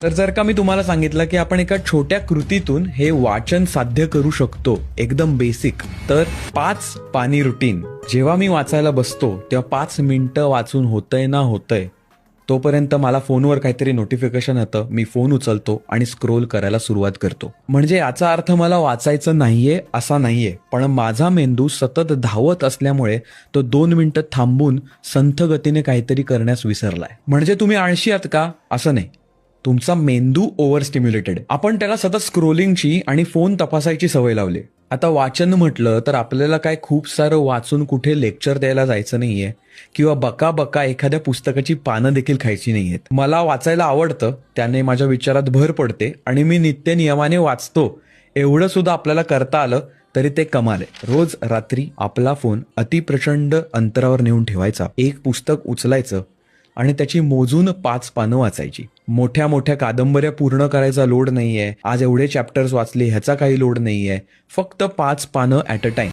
तर जर का मी तुम्हाला सांगितलं की आपण एका छोट्या कृतीतून हे वाचन साध्य करू शकतो, एकदम बेसिक, तर 5 पानी रुटीन. जेव्हा मी वाचायला बसतो तेव्हा 5 मिनिटं वाचून होतंय ना होतंय तोपर्यंत मला फोनवर काहीतरी नोटिफिकेशन येतं, मी फोन उचलतो आणि स्क्रोल करायला सुरुवात करतो. म्हणजे याचा अर्थ मला वाचायचं नाहीये असा नाहीये, पण माझा मेंदू सतत धावत असल्यामुळे तो 2 मिनिटं थांबून संथ गतीने काहीतरी करण्यास विसरलाय. म्हणजे तुम्ही आळशी आहात का? असं नाही, तुमचा मेंदू ओव्हर स्टिम्युलेटेड. आपण त्याला सतत स्क्रोलिंगची आणि फोन तपासायची सवय लावली. आता वाचन म्हटलं तर आपल्याला काय खूप सारं वाचून कुठे लेक्चर द्यायला जायचं नाहीये किंवा बका बका एखाद्या पुस्तकाची पानं देखील खायची नाहीयेत. मला वाचायला आवडतं, त्याने माझ्या विचारात भर पडते आणि मी नित्य नियमाने वाचतो. एवढं सुद्धा आपल्याला करता आलं तरी ते कमाल आहे. रोज रात्री आपला फोन अतिप्रचंड अंतरावर नेऊन ठेवायचा, एक पुस्तक उचलायचं आणि त्याची मोजून 5 पानं वाचायची. मोठ्या मोठ्या कादंबऱ्या पूर्ण करायचा लोड नाहीये, आज एवढे चॅप्टर्स वाचले ह्याचा काही लोड नाहीये, फक्त 5 पानं ॲट अ टाइम.